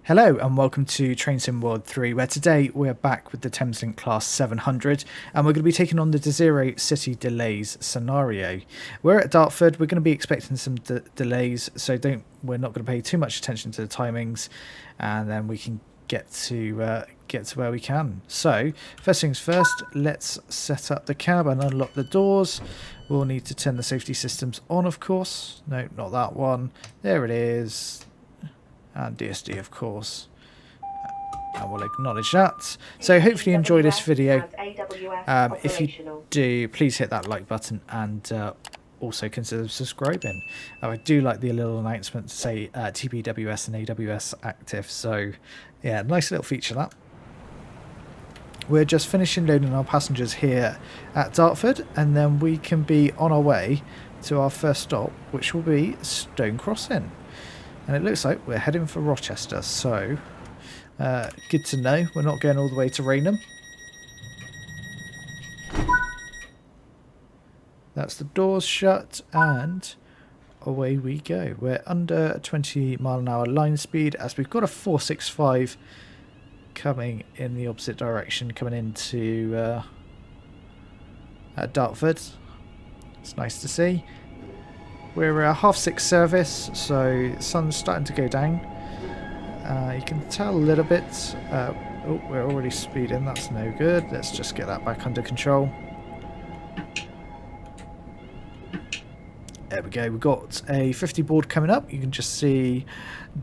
Hello and welcome to Train Sim World 3, where today we're back with the ThamesLink Class 700 and we're going to be taking on the Desiro City Delays scenario. We're at Dartford. We're going to be expecting some delays, so we're not going to pay too much attention to the timings, and then we can get to where we can. So first things first, let's set up the cab and unlock the doors. We'll need to turn the safety systems on, of course. No, not that one. There it is. And DSD, of course, and we'll acknowledge that. So hopefully you enjoy this video. If you do, please hit that like button and also consider subscribing. I do like the little announcement to say TPWS and AWS active, so yeah, nice little feature that. We're just finishing loading our passengers here at Dartford, and then we can be on our way to our first stop, which will be Stone Crossing. And it looks like we're heading for Rochester, so good to know. We're not going all the way to Raynham. That's the doors shut, and away we go. We're under 20-mile-an-hour line speed, as we've got a 465 coming in the opposite direction, coming into Dartford. It's nice to see. We're a 6:30 service, so the sun's starting to go down. You can tell a little bit. Oh, we're already speeding. That's no good. Let's just get that back under control. There we go. We've got a 50 board coming up. You can just see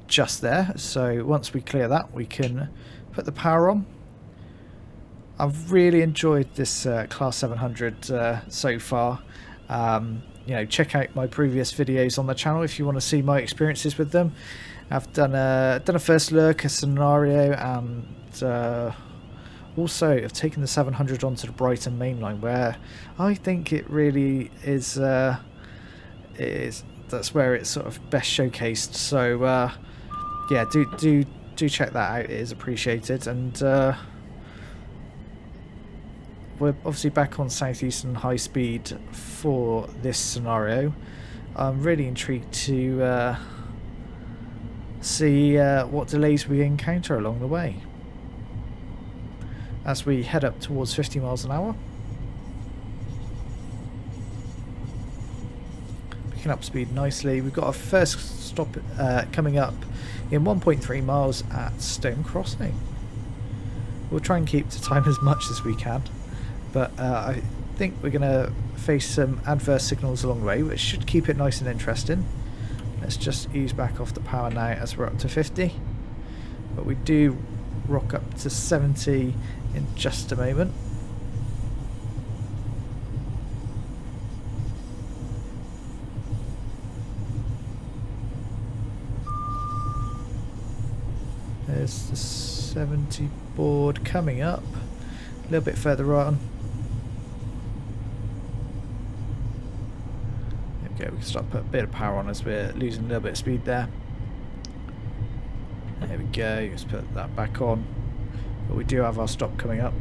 just there. So once we clear that, we can put the power on. I've really enjoyed this Class 700 so far. You know, check out my previous videos on the channel if you want to see my experiences with them. I've done a first look, a scenario, and also I've taken the 700 onto the Brighton main line, where I think it really is. That's where it's sort of best showcased. So yeah, do check that out. It is appreciated, and we're obviously back on Southeastern Highspeed for this scenario. I'm really intrigued to see what delays we encounter along the way as we head up towards 50 miles an hour. Picking up speed nicely. We've got our first stop coming up in 1.3 miles at Stone Crossing. We'll try and keep to time as much as we can. But I think we're going to face some adverse signals along the way, which should keep it nice and interesting. Let's just ease back off the power now as we're up to 50. But we do rock up to 70 in just a moment. There's the 70 board coming up. A little bit further on. Okay, we can start putting a bit of power on as we're losing a little bit of speed there. There we go, let's put that back on. But we do have our stop coming up.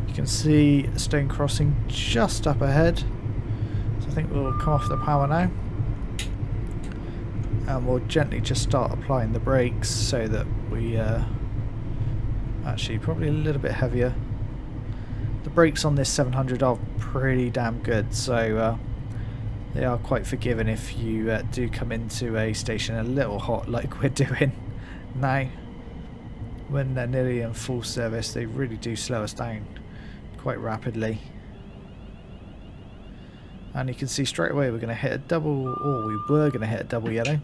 You can see Stone Crossing just up ahead. So I think we'll come off the power now. And we'll gently just start applying the brakes so that we actually probably a little bit heavier. The brakes on this 700 are pretty damn good, so they are quite forgiving if you do come into a station a little hot like we're doing now. When they're nearly in full service, they really do slow us down quite rapidly. And you can see straight away we're going to hit a double, or we were going to hit a double yellow.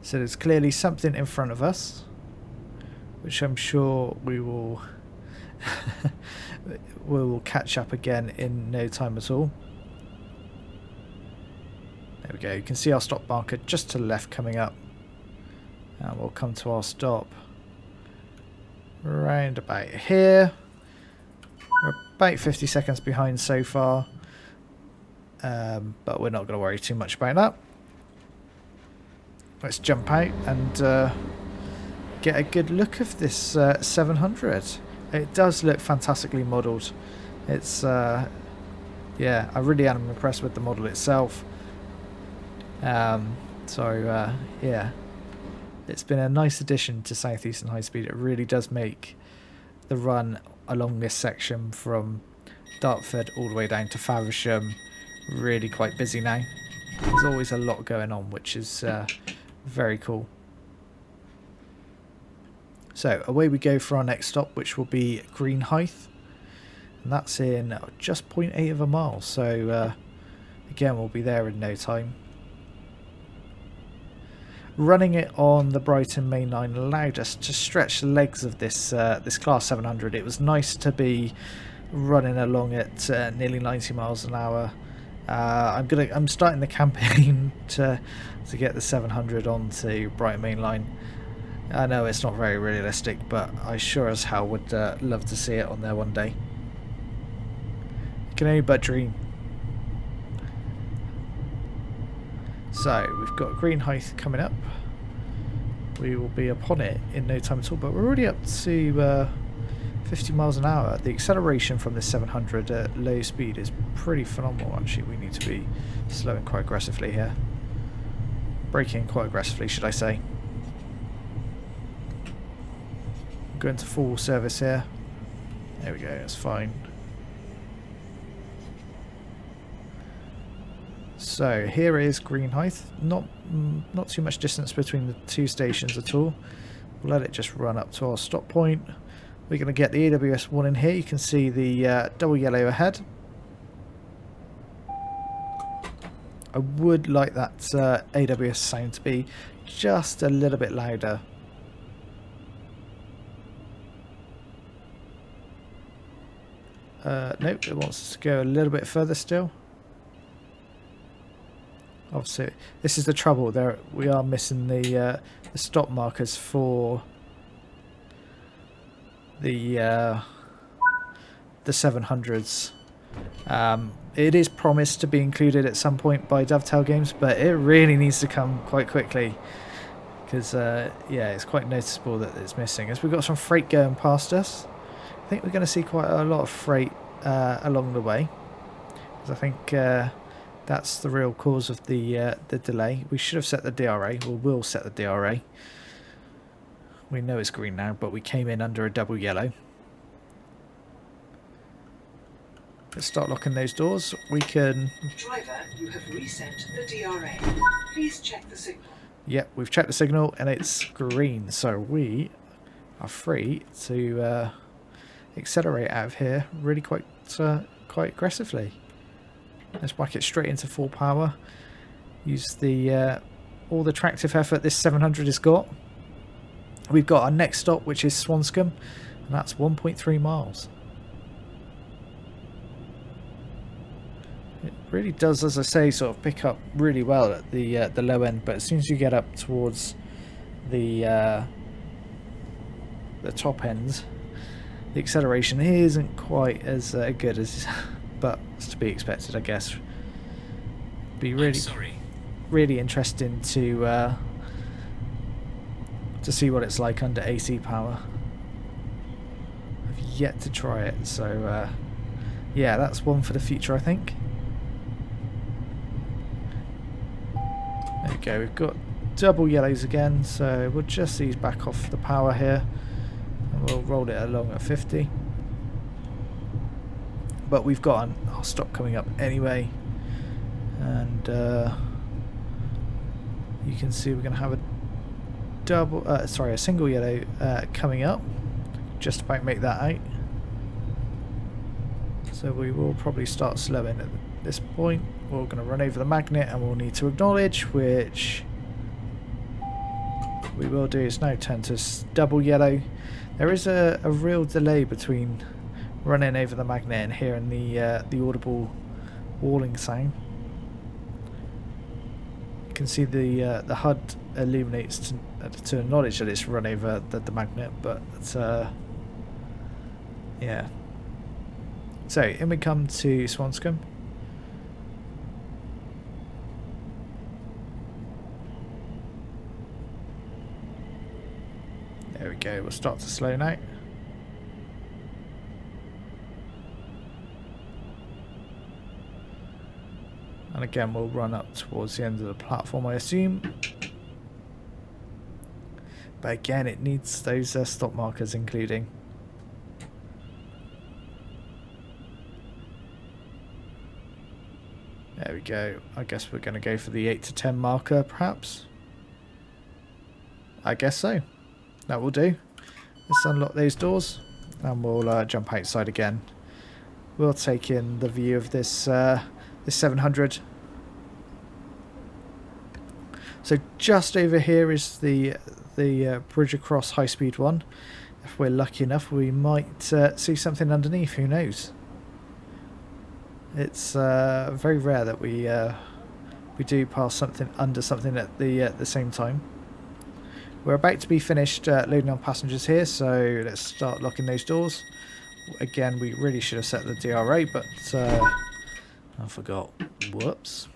So there's clearly something in front of us, which I'm sure we will catch up again in no time at all. There we go. You can see our stop marker just to the left coming up. And we'll come to our stop round about here. We're about 50 seconds behind so far. But we're not going to worry too much about that. Let's jump out and get a good look of this 700. It does look fantastically modelled. It's yeah, I really am impressed with the model itself. Yeah, it's been a nice addition to Southeastern Highspeed. It really does make the run along this section from Dartford all the way down to Faversham really quite busy now. There's always a lot going on, which is very cool. So away we go for our next stop, which will be Greenhithe, and that's in just 0.8 of a mile. So again, we'll be there in no time. Running it on the Brighton main line allowed us to stretch the legs of this this Class 700. It was nice to be running along at nearly 90 miles an hour. I'm starting the campaign to get the 700 onto Brighton main line. I know it's not very realistic, but I sure as hell would love to see it on there one day. You can only but dream. So we've got Greenhithe coming up. We will be upon it in no time at all, but we're already up to 50 miles an hour. The acceleration from this 700 at low speed is pretty phenomenal. Actually, we need to be slowing quite aggressively here. Braking quite aggressively, should I say. Going to full service here. There we go, that's fine. So here is Greenhithe. Not too much distance between the two stations at all. We'll let it just run up to our stop point. We're going to get the AWS one in here. You can see the double yellow ahead. I would like that AWS sound to be just a little bit louder. Nope, it wants us to go a little bit further still. Obviously, this is the trouble. There, we are missing the stop markers for the 700s. It is promised to be included at some point by Dovetail Games, but it really needs to come quite quickly because yeah, it's quite noticeable that it's missing. As we've got some freight going past us, I think we're going to see quite a lot of freight along the way, because I think that's the real cause of the delay. We should have set the DRA, or will set the DRA. We know it's green now, but we came in under a double yellow. Let's start locking those doors. We can... Driver, you have reset the DRA. Please check the signal. Yep, we've checked the signal and it's green, so we are free to accelerate out of here really quite aggressively. Let's whack it straight into full power. Use the all the tractive effort this 700 has got. We've got our next stop, which is Swanscombe, and that's 1.3 miles. It really does, as I say, sort of pick up really well at the low end, but as soon as you get up towards the top end, the acceleration isn't quite as good as, but it's to be expected, I guess. Be really interesting to see what it's like under AC power. I've yet to try it, so yeah, that's one for the future, I think. There we go, we've got double yellows again, so we'll just ease back off the power here and we'll roll it along at 50. But we've got our stop coming up anyway, and you can see we're going to have a single yellow coming up. Just about make that out. So we will probably start slowing at this point. We're going to run over the magnet and we'll need to acknowledge, which we will do. It's now turned to double yellow. There is a real delay between running over the magnet and hearing the audible walling sound. You can see the HUD illuminates to acknowledge that it's run over the magnet, but yeah. So in we come to Swanscombe. There we go, we'll start to slow now. And again, we'll run up towards the end of the platform, I assume. But again, it needs those stop markers including. There we go. I guess we're going to go for the 8 to 10 marker, perhaps. I guess so. That will do. Let's unlock those doors, and we'll jump outside again. We'll take in the view of this this 700. So just over here is the bridge across Highspeed 1. If we're lucky enough, we might see something underneath. Who knows? It's very rare that we do pass something under something at the same time. We're about to be finished loading on passengers here, so let's start locking those doors. Again, we really should have set the DRA, but I forgot. Whoops.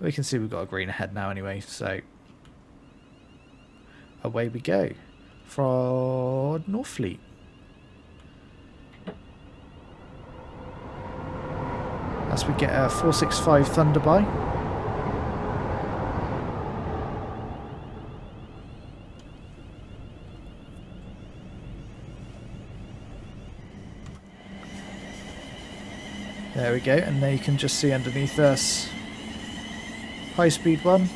We can see we've got a green ahead now anyway, so away we go for Norfleet. As we get a 465 Thunderby. There we go, and there you can just see underneath us Highspeed 1.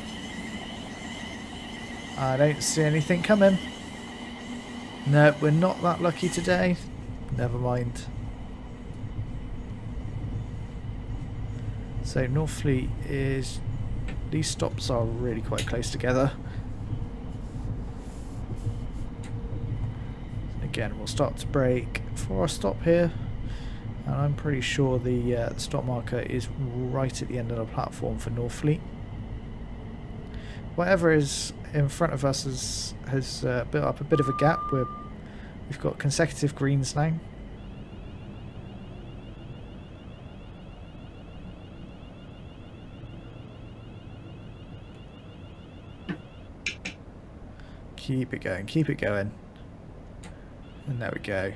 I don't see anything coming. No, we're not that lucky today. Never mind. So Norfleet is... these stops are really quite close together. Again, we'll start to brake for our stop here. And I'm pretty sure the stop marker is right at the end of the platform for Norfleet. Whatever is in front of us has built up a bit of a gap. We've got consecutive greens now. Keep it going, keep it going. And there we go.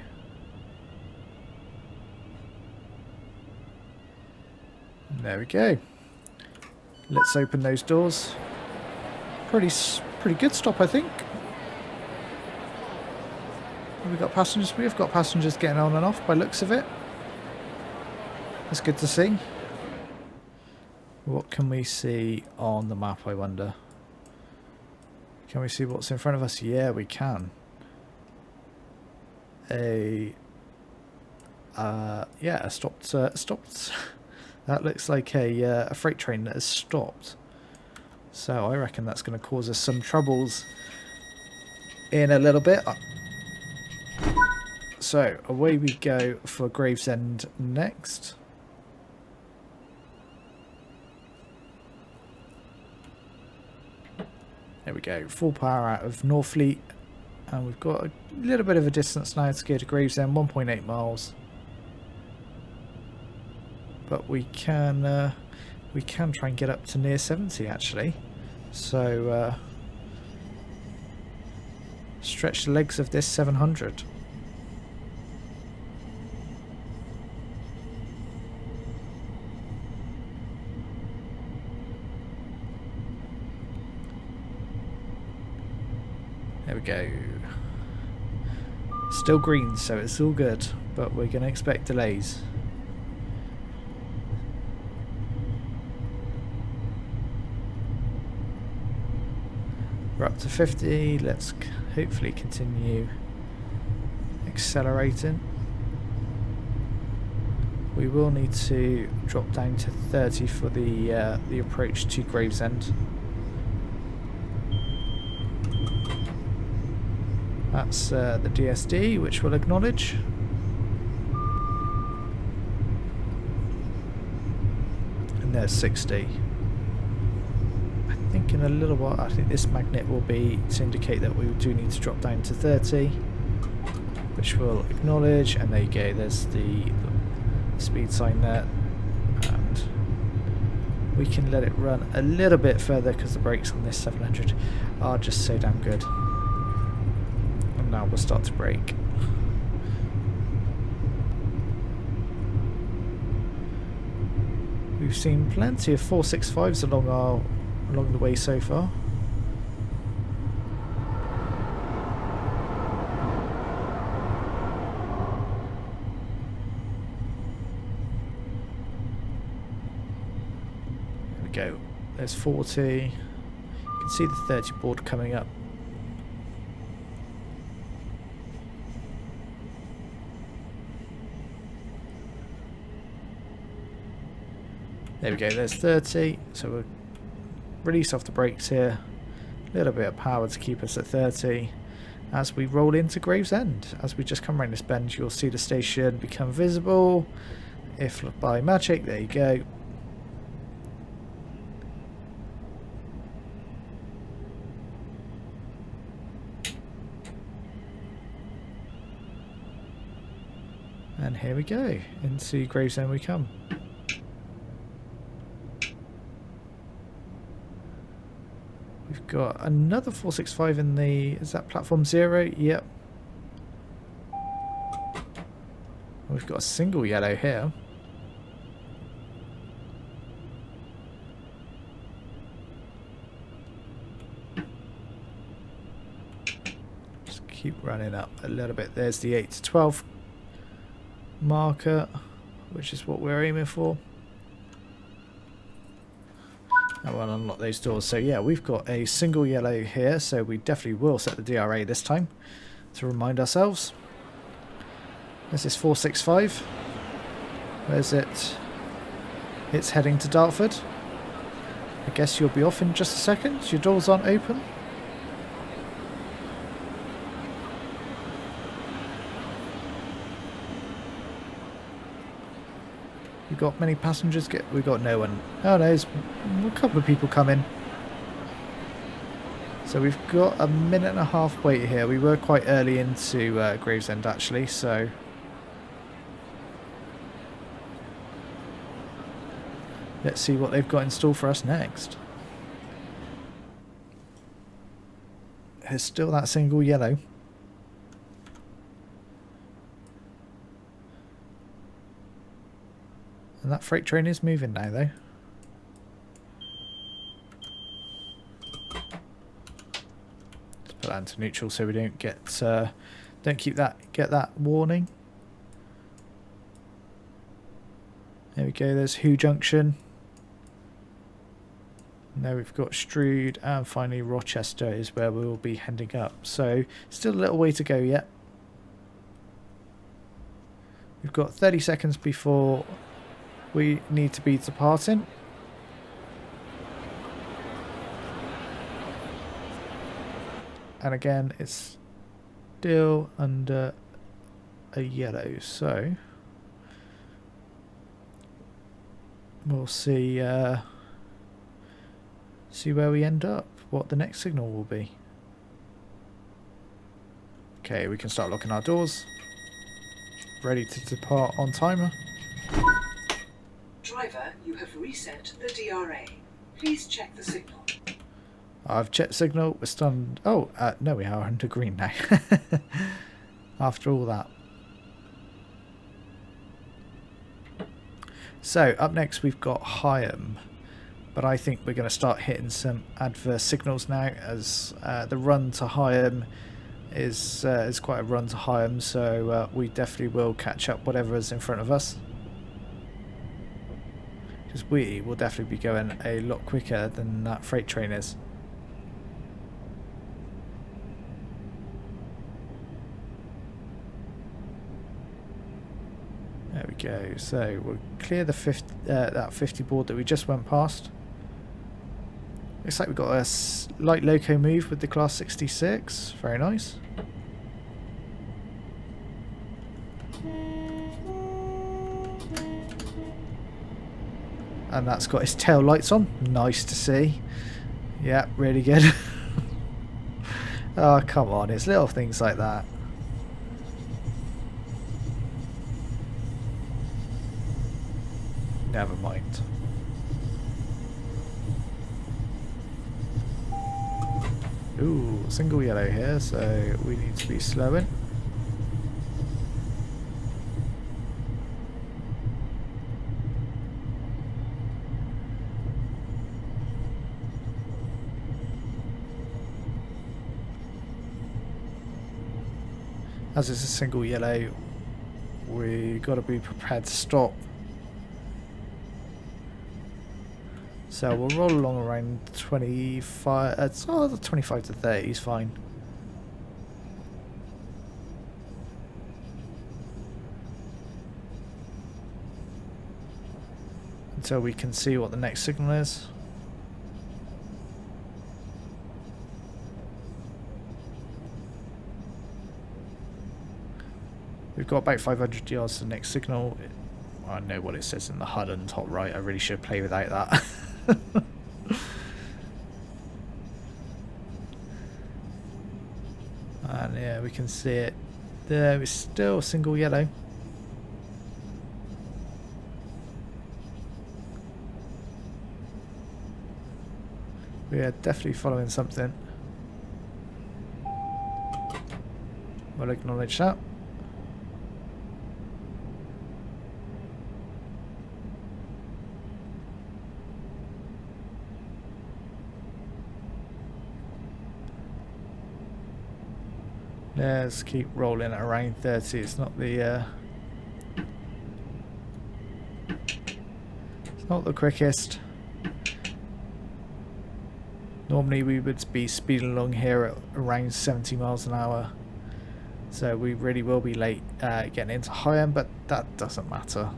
There we go. Let's open those doors. Pretty good stop, I think. Have we got passengers? We have got passengers getting on and off by looks of it. That's good to see. What can we see on the map, I wonder? Can we see what's in front of us? Yeah, we can. Yeah, a stopped. That looks like a freight train that has stopped. So I reckon that's going to cause us some troubles in a little bit. So away we go for Gravesend next. There we go, full power out of Norfleet, and we've got a little bit of a distance now to go to Gravesend, 1.8 miles. But we can try and get up to near 70 actually. So stretch the legs of this 700. There we go. Still green, so it's all good, but we're going to expect delays. We're up to 50, let's hopefully continue accelerating. We will need to drop down to 30 for the approach to Gravesend. That's the DSD, which we'll acknowledge. And there's 60. I think in a little while, I think this magnet will be to indicate that we do need to drop down to 30, which we'll acknowledge, and there you go, there's the speed sign there, and we can let it run a little bit further because the brakes on this 700 are just so damn good. And now we'll start to brake. We've seen plenty of 465s along the way so far. There we go. There's 40. You can see the 30 board coming up. There we go, there's 30, so we'll release off the brakes here. A little bit of power to keep us at 30 as we roll into Gravesend. As we just come around this bend, you'll see the station become visible. If by magic, there you go. And here we go, into Gravesend we come. We've got another 465 in the, is that platform 0? Yep. We've got a single yellow here. Just keep running up a little bit. There's the 8 to 12 marker, which is what we're aiming for. I will unlock those doors. So yeah, we've got a single yellow here, so we definitely will set the DRA this time to remind ourselves. This is 465. Where's it? It's heading to Dartford. I guess you'll be off in just a second. Your doors aren't open. We got many passengers. We got no one. Oh no, there's a couple of people coming. So we've got a minute and a half wait here. We were quite early into Gravesend actually, so let's see what they've got in store for us next. There's still that single yellow. And that freight train is moving now, though. Let's put that into neutral so we don't get get that warning. There we go. There's Who Junction. Now we've got Strood, and finally Rochester is where we will be heading up. So still a little way to go yet. We've got 30 seconds before we need to be departing. And again, it's still under a yellow, so we'll see see where we end up, what the next signal will be. Okay, we can start locking our doors. Ready to depart on timer. Driver, you have reset the DRA. Please check the signal. I've checked signal. We're stunned. Oh, no, we are under green now. After all that. So, up next we've got Higham. But I think we're going to start hitting some adverse signals now, as the run to Higham is quite a run to Higham. So we definitely will catch up whatever is in front of us. Because we will definitely be going a lot quicker than that freight train is. There we go. So we'll clear the that 50 board that we just went past. Looks like we've got a light loco move with the Class 66. Very nice. And that's got his tail lights on. Nice to see. Yeah, really good. Oh, come on. It's little things like that. Never mind. Ooh, single yellow here, so we need to be slowing. As it's a single yellow, we got to be prepared to stop. So we'll roll along around 25. 25 to 30 is fine. Until we can see what the next signal is. We've got about 500 yards to the next signal. I know what it says in the HUD on the top right. I really should play without that. And yeah, we can see it. There is still a single yellow. We are definitely following something. We'll acknowledge that. Let's keep rolling at around 30. It's not the it's not the quickest. Normally we would be speeding along here at around 70 miles an hour. So we really will be late getting into Higham, but that doesn't matter.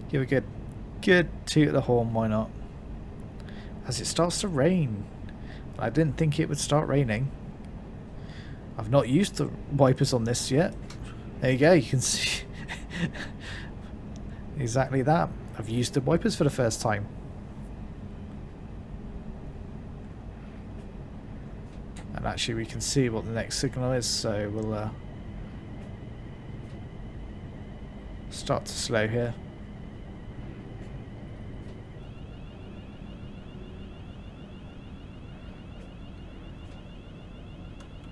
Give a good toot at the horn, why not? As it starts to rain. I didn't think it would start raining. I've not used the wipers on this yet. There you go, you can see exactly that. I've used the wipers for the first time. And actually we can see what the next signal is, so we'll start to slow here.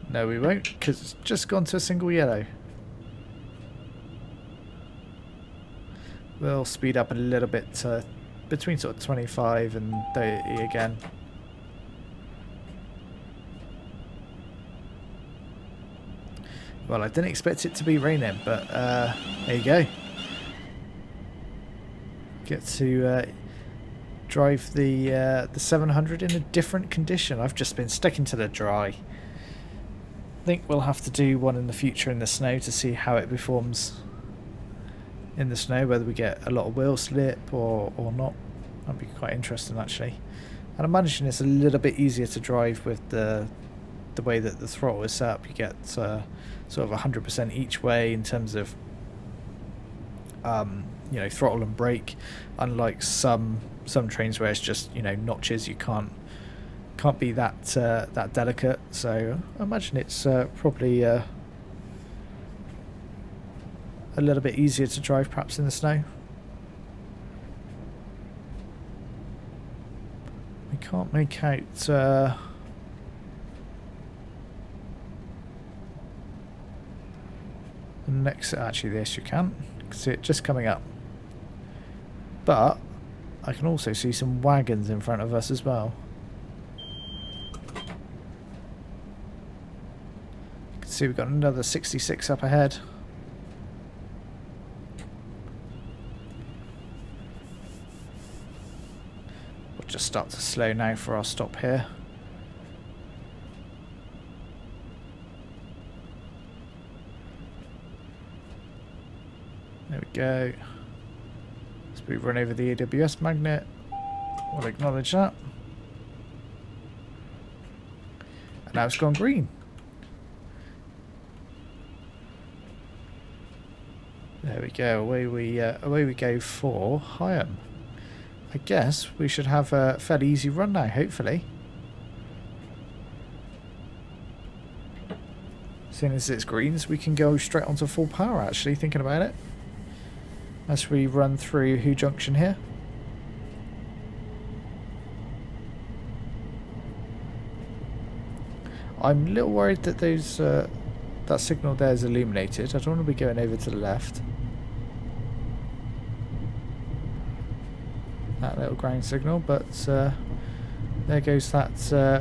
No, we won't, because it's just gone to a single yellow. We'll speed up a little bit to between sort of 25 and 30 again. Well, I didn't expect it to be raining, but there you go. Get to drive the 700 in a different condition. I've just been sticking to the dry. I think we'll have to do one in the future in the snow to see how it performs in the snow, whether we get a lot of wheel slip or not. That'd be quite interesting actually. And I imagine it's a little bit easier to drive with the way that the throttle is set up. You get sort of 100% each way in terms of you know, throttle and brake, unlike some trains where it's just, you know, notches. You can't be that delicate. So I imagine it's probably a little bit easier to drive perhaps in the snow. We can't make out the next. Actually, yes, you can see it just coming up, but I can also see some wagons in front of us as well. You can see we've got another 66 up ahead. We'll just start to slow now for our stop here. There we go. As we run over the AWS magnet, we'll acknowledge that. And now it's gone green. There we go. Away we go for Higham. I guess we should have a fairly easy run now, hopefully. Seeing as it's greens, we can go straight onto full power actually, thinking about it. As we run through Who Junction here. I'm a little worried that those that signal there is illuminated. I don't want to be going over to the left. that little ground signal, but there goes that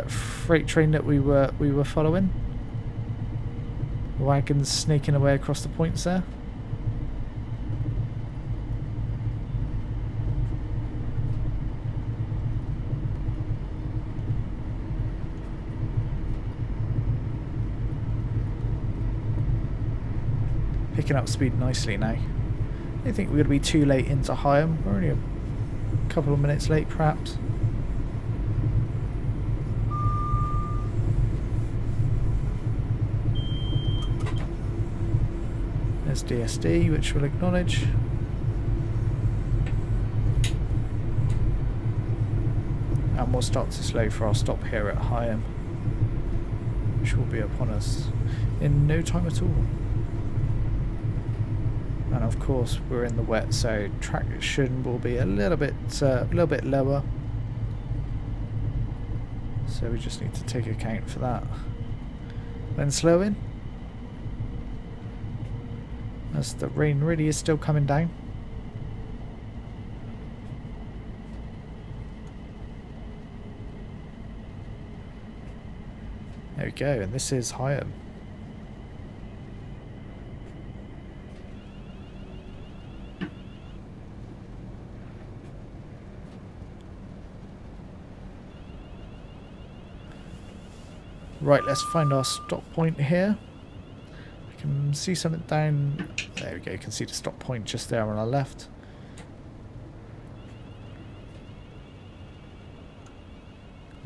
freight train that we were following. Wagons snaking away across the points there. Picking up speed nicely now. I don't think we're going to be too late into Higham. We're only a couple of minutes late, perhaps. There's DSD, which we'll acknowledge. And we'll start to slow for our stop here at Higham, which will be upon us in no time at all. And of course we're in the wet, so traction will be a little bit lower. So we just need to take account for that. Then slow in, as the rain really is still coming down. There we go, and this is Higham. Right, let's find our stop point here. I can see something down. There we go, you can see the stop point just there on our left.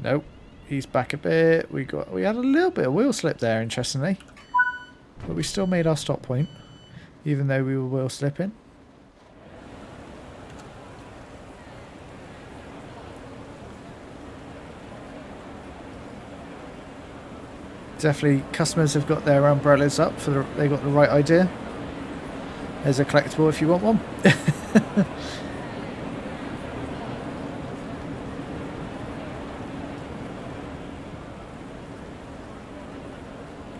Nope, he's back a bit. We had a little bit of wheel slip there, interestingly. But we still made our stop point, even though we were wheel slipping. Definitely, customers have got their umbrellas up for they got the right idea. There's a collectible if you want one.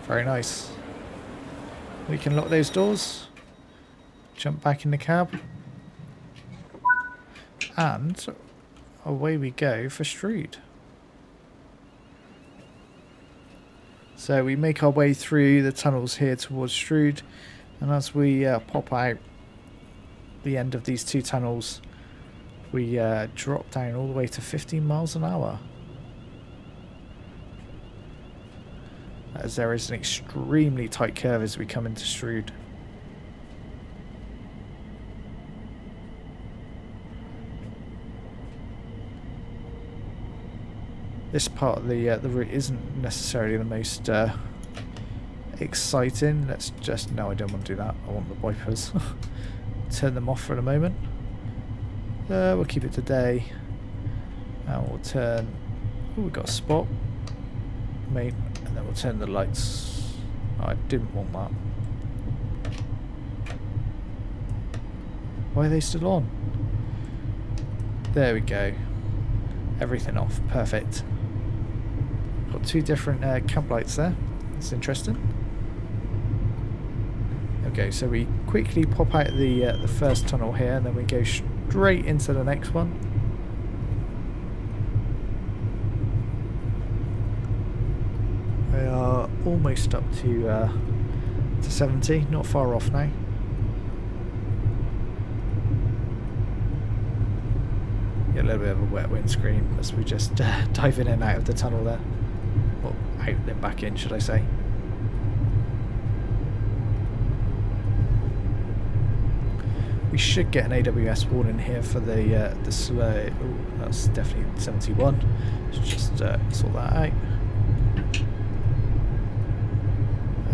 Very nice. We can lock those doors, jump back in the cab, and away we go for Strood. So we make our way through the tunnels here towards Strood, and as we pop out the end of these two tunnels, we drop down all the way to 15 miles an hour. As there is an extremely tight curve as we come into Strood. This part of the route isn't necessarily the most exciting. Let's just... No, I don't want to do that. I want the wipers. Turn them off for the moment. We'll keep it today. And we'll turn... Oh, we've got a spot. Main. And then we'll turn the lights. Oh, I didn't want that. Why are they still on? There we go. Everything off. Perfect. Got two different camp lights there. That's interesting. Okay, so we quickly pop out the first tunnel here, and then we go straight into the next one. We are almost up to 70, not far off now. Get a little bit of a wet windscreen as we just dive in and out of the tunnel there. Well, out then back in, should I say. We should get an AWS warning here for the slow. Ooh, that's definitely 71. Let's just sort that out.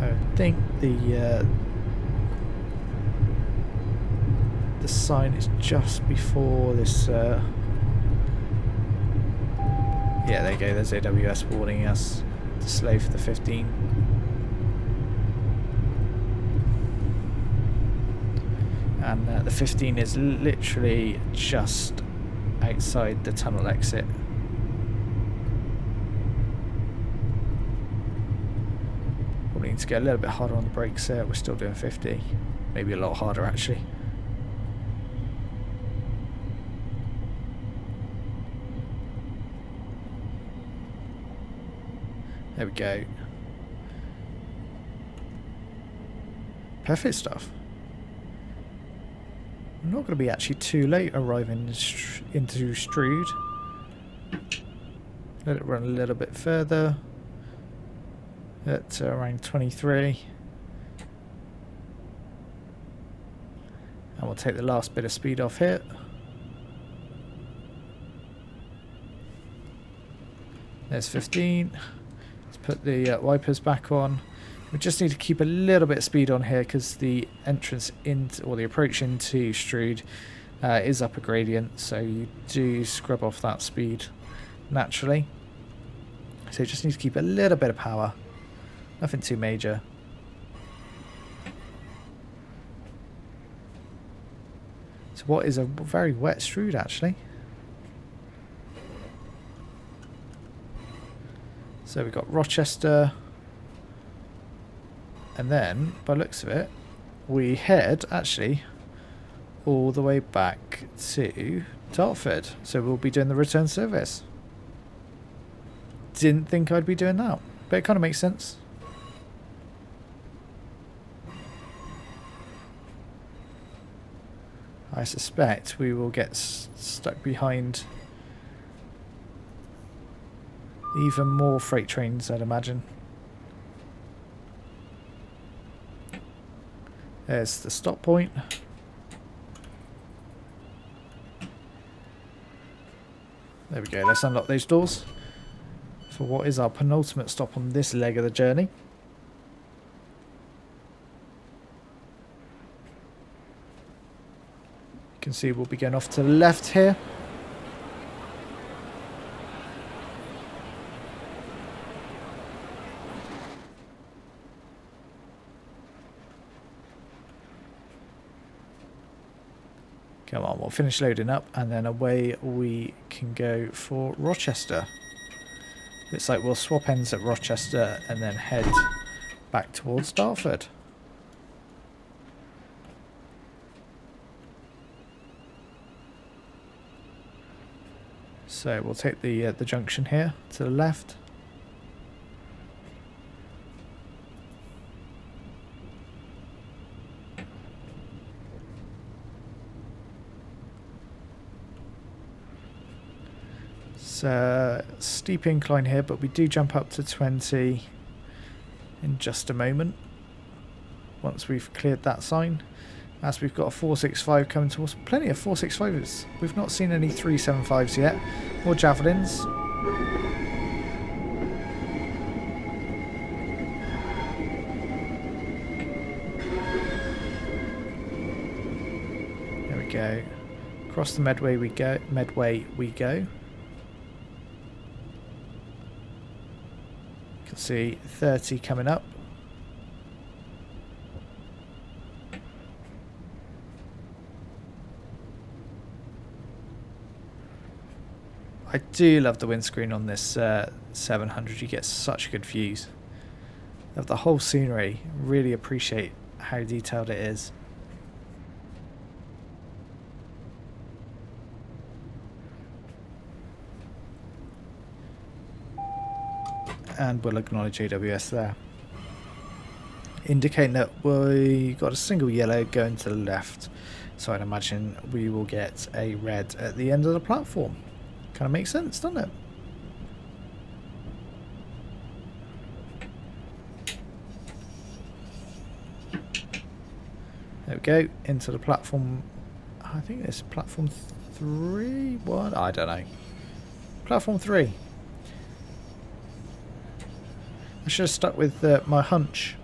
I think the sign is just before this. Yeah, there you go. There's AWS warning us to slow for the 15. And the 15 is literally just outside the tunnel exit. Probably need to get a little bit harder on the brakes there. We're still doing 50. Maybe a lot harder actually. go. Perfect stuff. I'm not going to be actually too late arriving into Strood. Let it run a little bit further at around 23. And we'll take the last bit of speed off here. There's 15. Let's put the wipers back on. We just need to keep a little bit of speed on here because the entrance into, or the approach into Strood is up a gradient, so you do scrub off that speed naturally. So you just need to keep a little bit of power. Nothing too major. So what is a very wet Strood actually. So we've got Rochester, and then by the looks of it we head actually all the way back to Dartford, so we'll be doing the return service. Didn't think I'd be doing that, but it kind of makes sense. I suspect we will get stuck behind even more freight trains, I'd imagine. There's the stop point. There we go, let's unlock those doors for what is our penultimate stop on this leg of the journey. You can see we'll be going off to the left here. Come on, we'll finish loading up and then away we can go for Rochester. Looks like we'll swap ends at Rochester and then head back towards Dartford. So we'll take the junction here to the left. Steep incline here, but we do jump up to 20 in just a moment once we've cleared that sign, as we've got a 465 coming towards. Plenty of 465s. We've not seen any 375s yet, or javelins. There we go. Across the Medway we go. See 30 coming up. I do love the windscreen on this 700. You get such good views of the whole scenery. Really appreciate how detailed it is. And we'll acknowledge AWS there, indicating that we got a single yellow going to the left, so I'd imagine we will get a red at the end of the platform. Kind of makes sense, doesn't it? There we go, into the platform. I think it's platform 3, what? I don't know. Platform 3. I should have stuck with my hunch.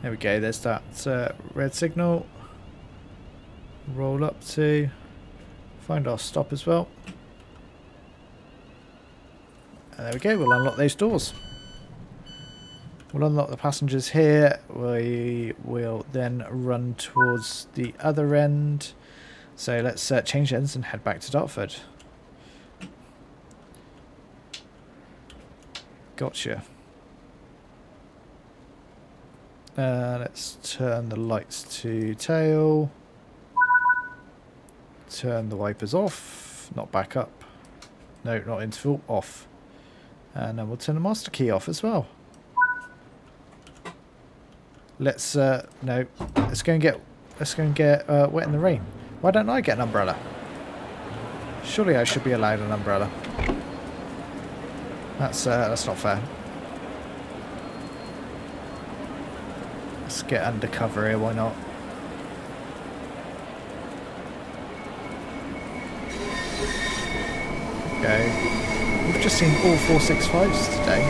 There we go, there's that red signal. Roll up to find our stop as well. And there we go, we'll unlock those doors. We'll unlock the passengers here. We will then run towards the other end. So let's change ends and head back to Dartford. Gotcha. Let's turn the lights to tail. Turn the wipers off. Not back up. No, not interval. Off. And then we'll turn the master key off as well. Let's no. Let's go and get wet in the rain. Why don't I get an umbrella? Surely I should be allowed an umbrella. That's not fair. Let's get undercover here, why not? Okay. We've just seen all 465s today.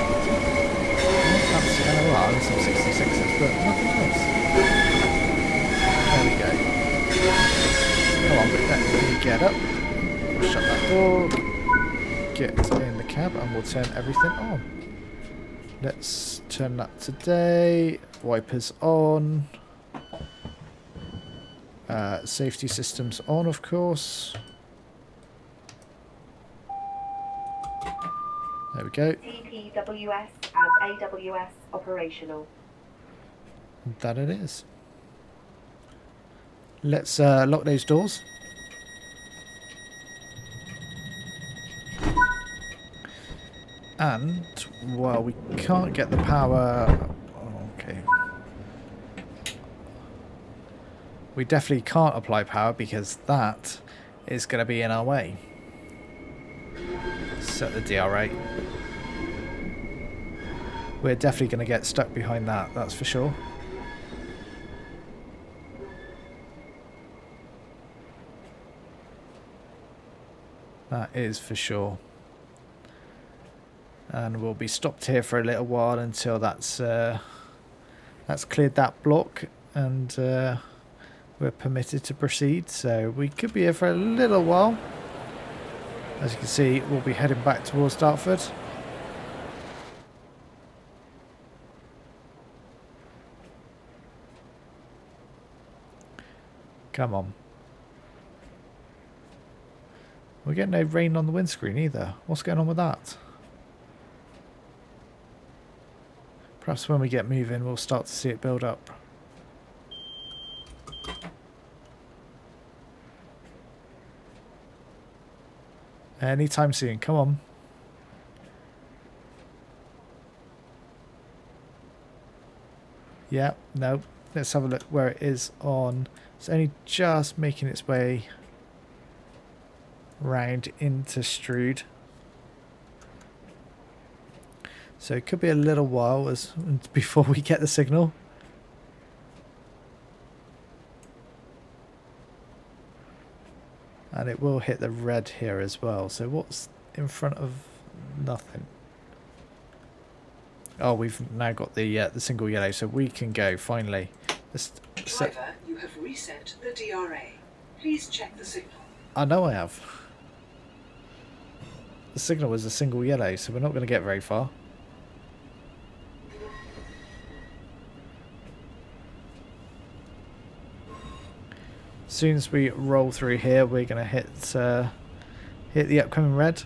Perhaps and some 66s, but nothing else. There we go. Come on, let me get up. We'll shut that door. Get in the cab and we'll turn everything on. Let's turn that to day. Wipers on. Safety systems on, of course. There we go. TPWS and AWS operational. That it is. Let's lock those doors. And, well, we can't get the power... Okay. We definitely can't apply power because that is going to be in our way. Set the DRA. We're definitely going to get stuck behind that, that's for sure. That is for sure. And we'll be stopped here for a little while until that's cleared that block and we're permitted to proceed. So we could be here for a little while. As you can see, we'll be heading back towards Dartford. Come on. We're getting no rain on the windscreen either. What's going on with that? Perhaps when we get moving, we'll start to see it build up. Anytime soon, come on. Yeah, no. Let's have a look where it is on. It's only just making its way round into Strood. So it could be a little while before we get the signal. And it will hit the red here as well. So what's in front of nothing? Oh, we've now got the single yellow, so we can go finally. Driver, you have reset the DRA. Please check the signal. I know I have. The signal was a single yellow, so we're not going to get very far. As soon as we roll through here, we're going to hit the upcoming red.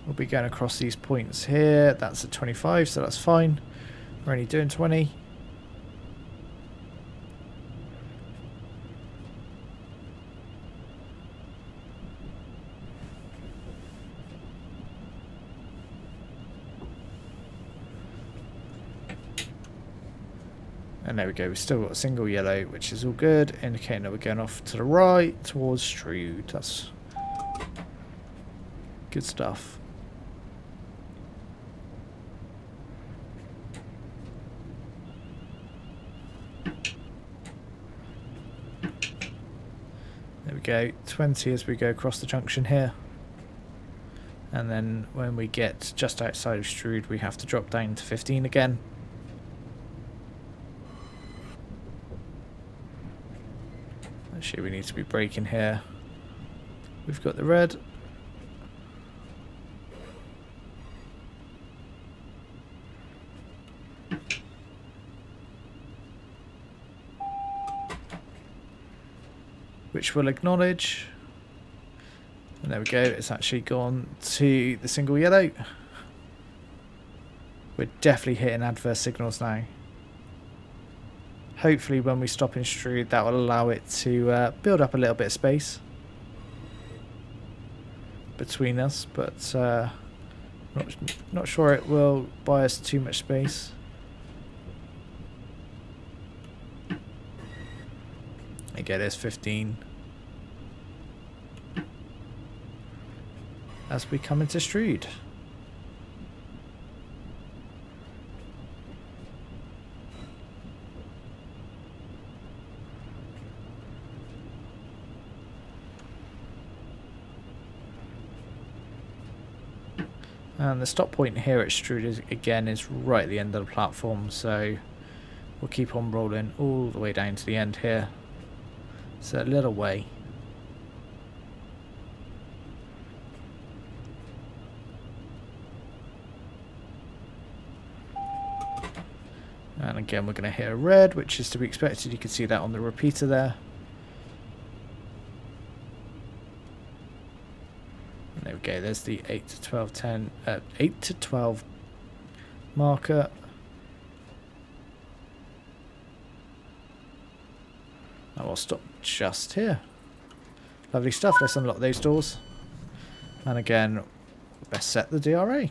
We'll be going across these points here. That's at 25, so that's fine. We're only doing 20. And there we go, we've still got a single yellow, which is all good, indicating that we're going off to the right towards Strood. That's good stuff. There we go, 20 as we go across the junction here. And then when we get just outside of Strood, we have to drop down to 15 again. Actually, we need to be braking here. We've got the red. Which we'll acknowledge. And there we go, it's actually gone to the single yellow. We're definitely hitting adverse signals now. Hopefully when we stop in Strood, that will allow it to build up a little bit of space between us, but not sure it will buy us too much space. Okay, there's 15. As we come into Strood. And the stop point here at Strood is right at the end of the platform, so we'll keep on rolling all the way down to the end here. It's a little way. And again we're going to hit a red, which is to be expected. You can see that on the repeater there. And there we go, there's the 8 to 12, 10, 8 to 12 marker. And we'll stop just here. Lovely stuff, let's unlock those doors. And again, best set the DRA.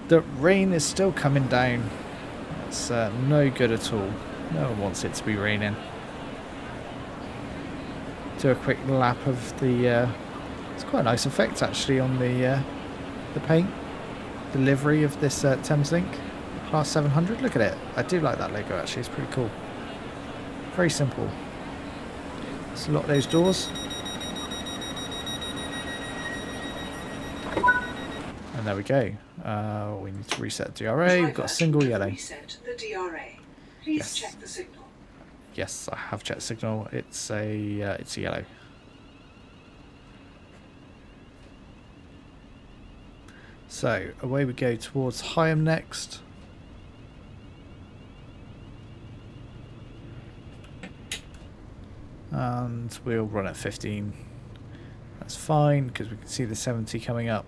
The rain is still coming down. It's no good at all. No one wants it to be raining. Do a quick lap of the... it's quite a nice effect actually on the paint. The livery of this ThamesLink Class 700. Look at it. I do like that logo actually. It's pretty cool. Very simple. Let's lock those doors. And there we go. We need to reset the DRA. We've got a single yellow. Reset the DRA. Please Yes. check the signal. Yes, I have checked signal. It's a yellow. So away we go towards Higham next. And we'll run at 15. That's fine because we can see the 70 coming up.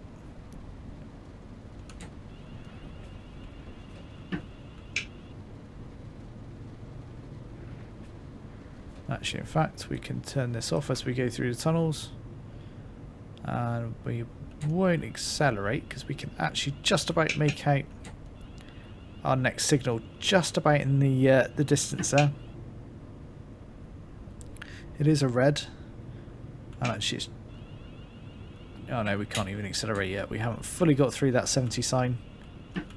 Actually, in fact, we can turn this off as we go through the tunnels. And we won't accelerate because we can actually just about make out our next signal just about in the distance there. It is a red. And actually it's... oh no, we can't even accelerate yet. We haven't fully got through that 70 sign.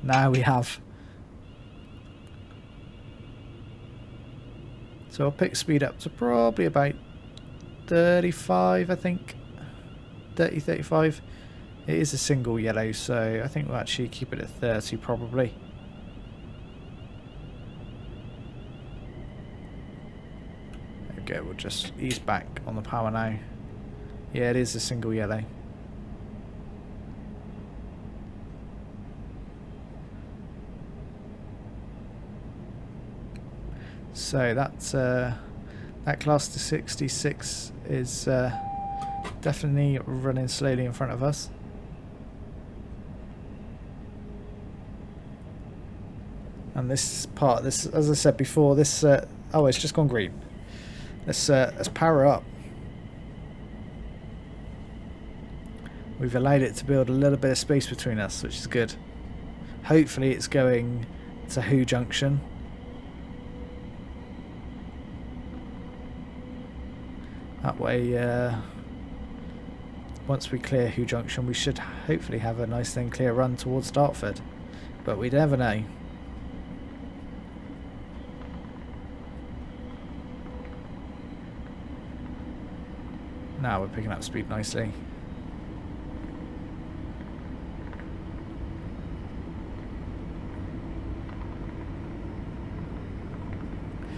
Now we have. So I'll pick speed up to probably about 35, I think. 30, 35. It is a single yellow, so I think we'll actually keep it at 30 probably. There we go, we'll just ease back on the power now. Yeah, it is a single yellow. So that's that class to 66 is definitely running slowly in front of us. And this part, this, as I said before, this oh, it's just gone green. Let's power up. We've allowed it to build a little bit of space between us, which is good. Hopefully it's going to Who Junction. That way, once we clear Who Junction, we should hopefully have a nice and clear run towards Dartford. But we never know. Now we're picking up speed nicely.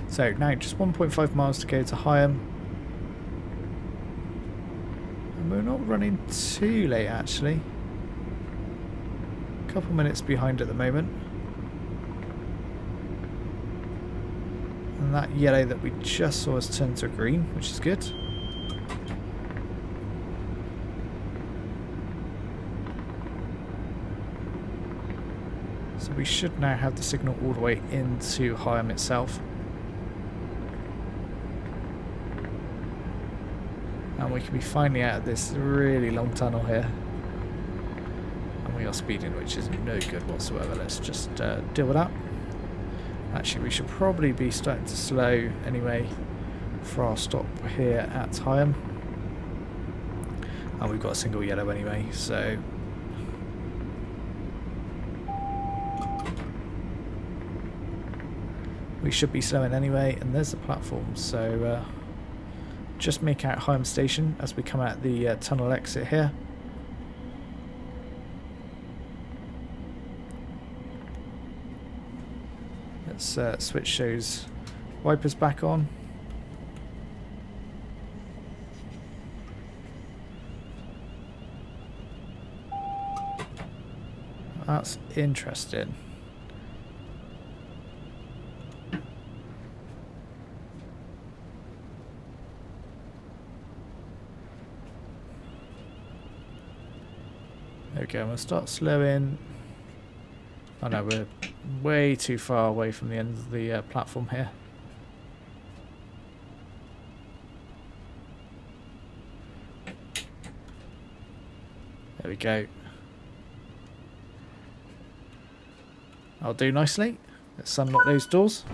So now just 1.5 miles to go to Higham. And we're not running too late actually. A couple minutes behind at the moment. And And that yellow that we just saw has turned to green, which is good. So we should now have the signal all the way into Higham itself. And we can be finally out of this really long tunnel here. And we are speeding, which is no good whatsoever. Let's just deal with that. Actually, we should probably be starting to slow anyway for our stop here at Higham. And we've got a single yellow anyway, so... we should be slowing anyway, and there's the platform, so just make out Higham Station as we come out the tunnel exit here. Let's switch those wipers back on. That's interesting. There we go, I'm going to start slowing. Oh no, we're way too far away from the end of the platform here. There we go. I'll do nicely. Let's unlock those doors.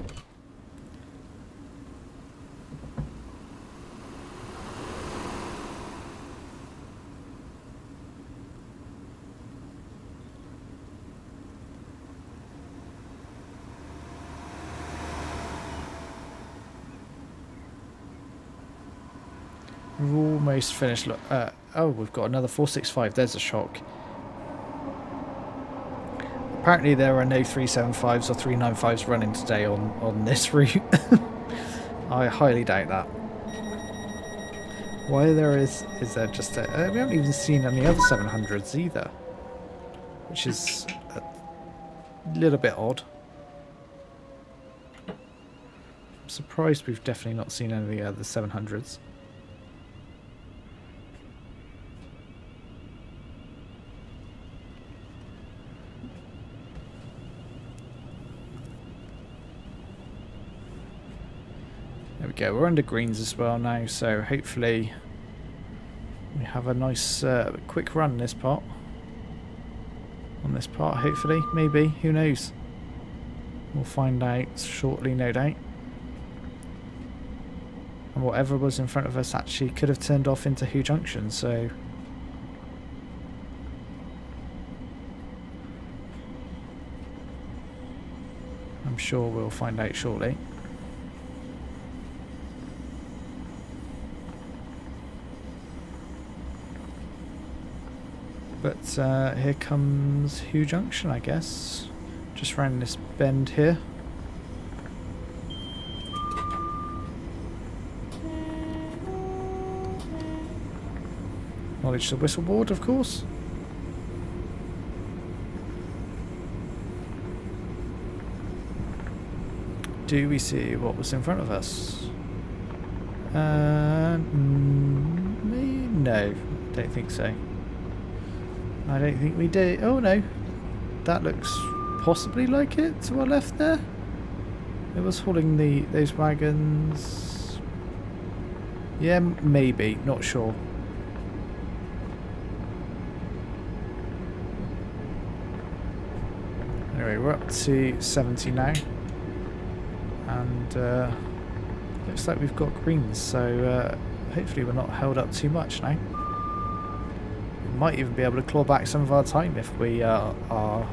We're almost finished. Look, oh, we've got another 465. There's a shock. Apparently there are no 375s or 395s running today on this route. I highly doubt that. Why there is there just a... we haven't even seen any other 700s either. Which is a little bit odd. I'm surprised we've definitely not seen any of the other 700s. There we go, we're under greens as well now, so hopefully we have a nice quick run on this part, hopefully, maybe, who knows, we'll find out shortly, no doubt. And whatever was in front of us actually could have turned off into Who Junction, so I'm sure we'll find out shortly. But here comes Who Junction, I guess. Just round this bend here. Acknowledge the whistle board, of course. Do we see what was in front of us? No, don't think so. I don't think we do. Oh no, that looks possibly like it to our left there. It was hauling those wagons. Yeah, maybe, not sure. Anyway, we're up to 70 now, and looks like we've got greens, so hopefully we're not held up too much now. Might even be able to claw back some of our time if we are a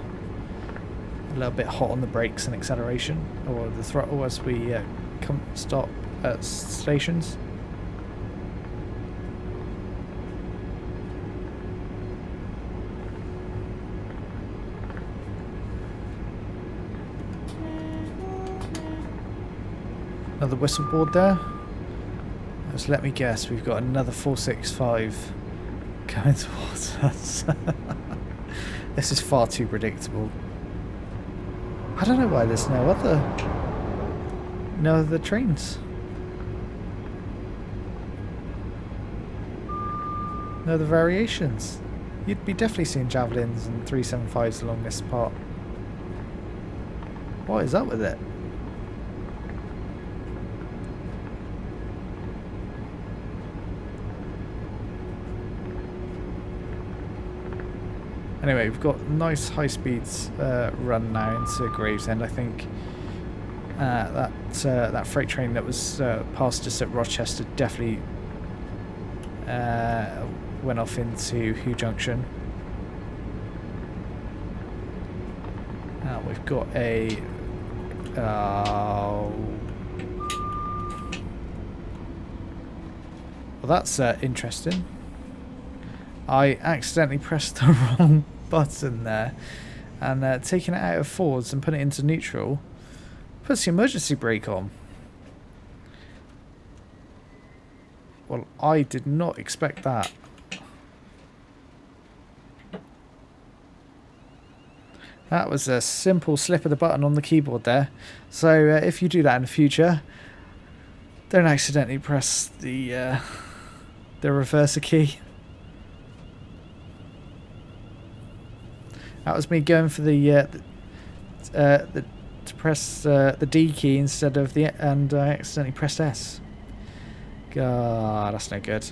little bit hot on the brakes and acceleration, or the throttle as we stop at stations. Another whistle board there. Just let me guess, we've got another 465 coming towards us. This is far too predictable. I don't know why there's no other trains. No other variations. You'd be definitely seeing Javelins and 375s along this part. What is up with it? Anyway, we've got nice high speeds run now into Gravesend. I think that freight train that was past us at Rochester definitely went off into Hoo Junction. We've got a well, that's interesting. I accidentally pressed the wrong button there, and taking it out of forwards and putting it into neutral puts the emergency brake on. Well, I did not expect that. That was a simple slip of the button on the keyboard there. So if you do that in the future, don't accidentally press the reverser key. That was me going for to press the D key instead of the, and I accidentally pressed S. God, that's no good.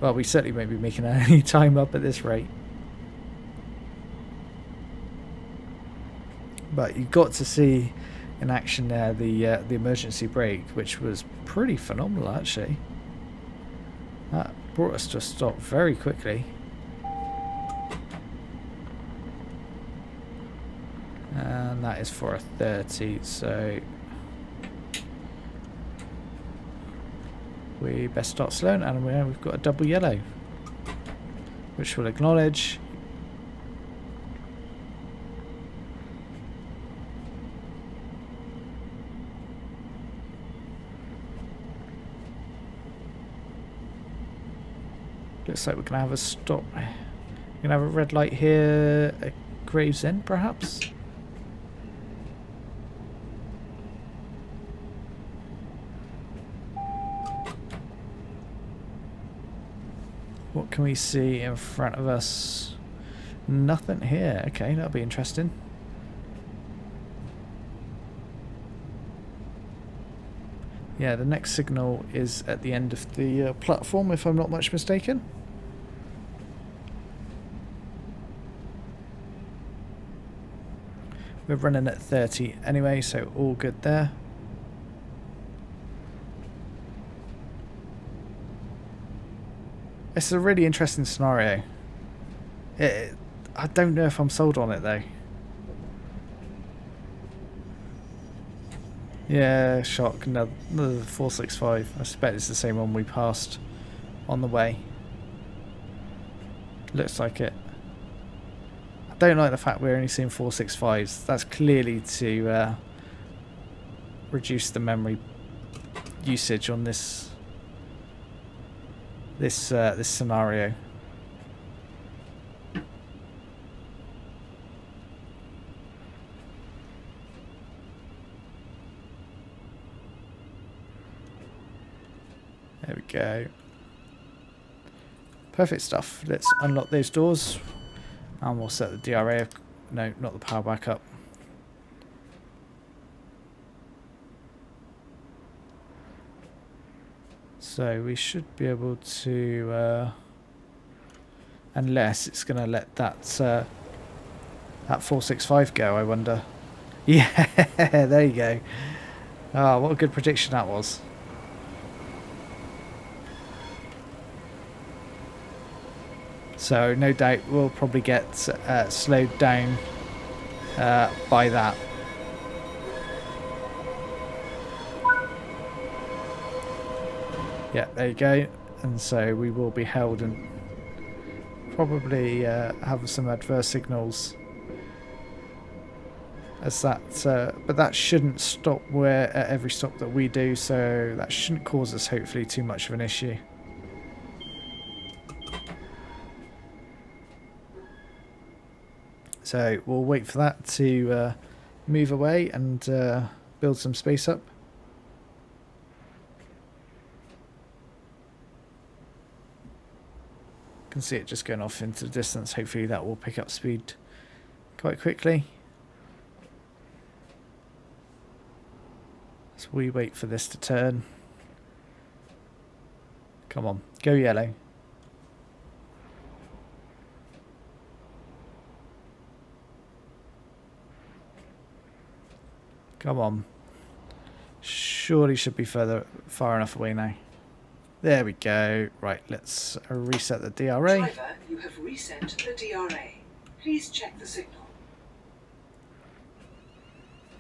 Well, we certainly won't be making any time up at this rate. But you got to see in action there the emergency brake, which was pretty phenomenal actually. That brought us to a stop very quickly. And that is for a 30, so we best start slowing, and we've got a double yellow, which we'll acknowledge. Looks like we're going to have a stop. We're going to have a red light here at Gravesend, perhaps. What can we see in front of us? Nothing here. Okay, that'll be interesting. Yeah, the next signal is at the end of the platform, if I'm not much mistaken. We're running at 30 anyway, so all good there. It's a really interesting scenario. I don't know if I'm sold on it though. Yeah, shock. Another 465. I suspect it's the same one we passed on the way. Looks like it. I don't like the fact we're only seeing 465s. That's clearly to reduce the memory usage on this scenario. There we go. Perfect stuff. Let's unlock those doors and we'll set the DRA. No, not the power back up. So we should be able to, unless it's going to let that 465 go, I wonder. Yeah, there you go. Oh, what a good prediction that was. So no doubt we'll probably get slowed down by that. Yeah, there you go. And so we will be held and probably have some adverse signals as that, but that shouldn't stop where at every stop that we do, so that shouldn't cause us hopefully too much of an issue. So we'll wait for that to move away and build some space up. Can see it just going off into the distance. Hopefully that will pick up speed quite quickly. So we wait for this to turn. Come on, go yellow. Come on. Surely should be far enough away now. There we go. Right, let's reset the DRA. Driver, you have reset the DRA. Please check the signal.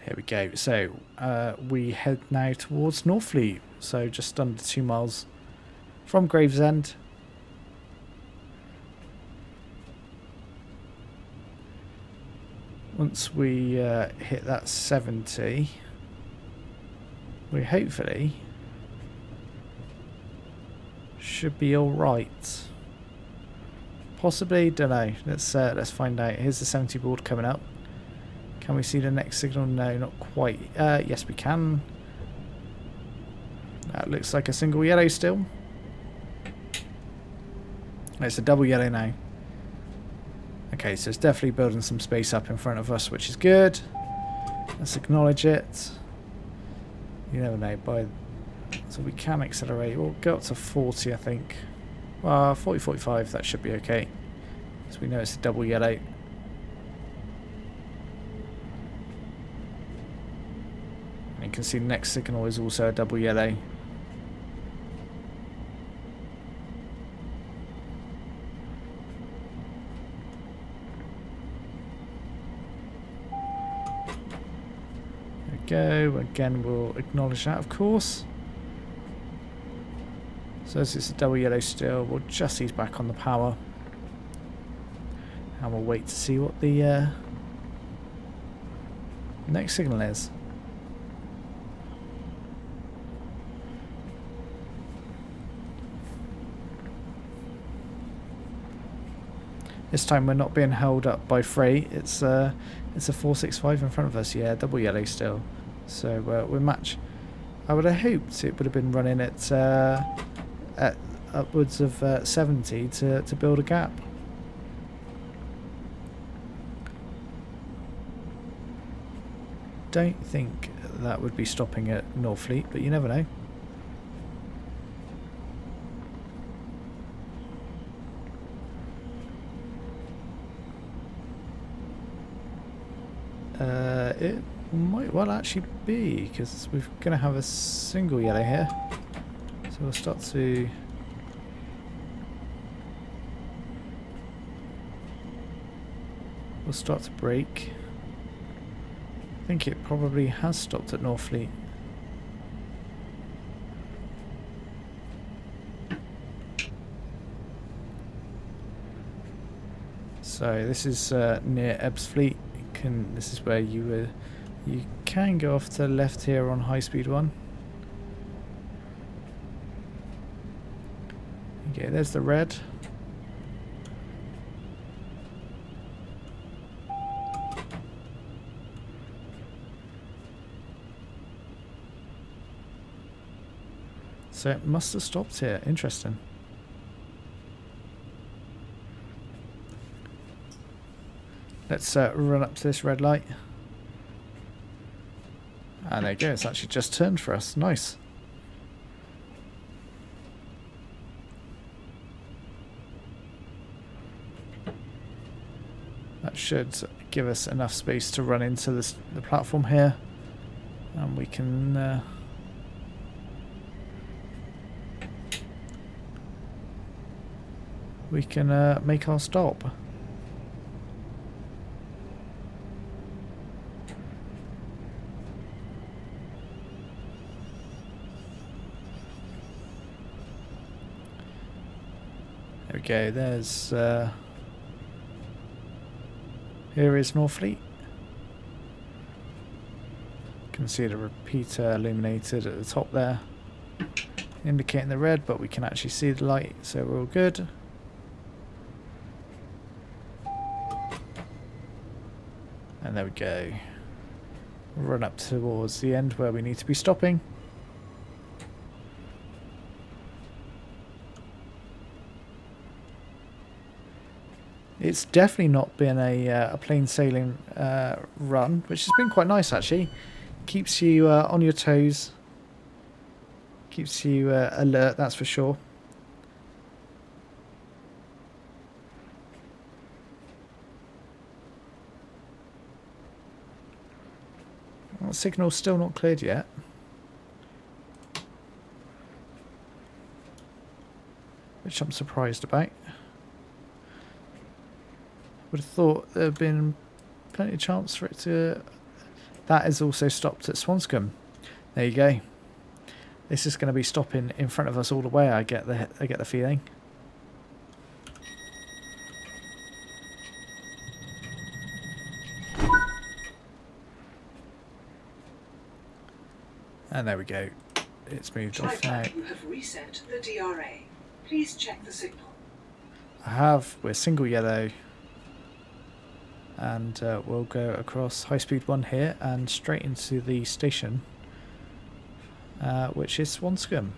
Here we go. So we head now towards Norfleet. So just under 2 miles from Gravesend. Once we hit that 70, we hopefully should be all right. Possibly, don't know. Let's find out. Here's the 70 board coming up. Can we see the next signal? No, not quite. Yes, we can. That looks like a single yellow still. It's a double yellow now. Okay, so it's definitely building some space up in front of us, which is good. Let's acknowledge it. You never know. So we can accelerate. We'll go up to 40, I think. 40, 45, that should be okay. So we know it's a double yellow. And you can see the next signal is also a double yellow. Go again, we'll acknowledge that, of course. So as it's a double yellow still, we'll just ease back on the power and we'll wait to see what the next signal is. This time we're not being held up by freight. It's a 465 in front of us. Yeah, double yellow still. So we match. I would have hoped it would have been running at upwards of 70 to build a gap. Don't think that would be stopping at Norfleet, but you never know. It might well actually be, because we're going to have a single yellow here. So we'll start to... break. I think it probably has stopped at Norfleet. So this is near Ebbsfleet. This is where you can go off to the left here on Highspeed 1. Okay, there's the red. So it must have stopped here. Interesting. Let's run up to this red light. And there you go, it's actually just turned for us. Nice. That should give us enough space to run into the platform here. And we can... make our stop. There we go, there's here is Norfleet. You can see the repeater illuminated at the top there, indicating the red, but we can actually see the light, so we're all good. And there we go. Run up towards the end where we need to be stopping. It's definitely not been a plain sailing run, which has been quite nice actually. Keeps you on your toes. Keeps you alert, that's for sure. Well, signal's still not cleared yet. Which I'm surprised about. Would have thought there had been plenty of chance for it to... That is also stopped at Swanscombe. There you go. This is going to be stopping in front of us all the way, I get the feeling. And there we go. It's moved off now. You have reset the DRA. Please check the signal. I have. We're single yellow. And we'll go across High Speed 1 here and straight into the station, which is Swanscombe.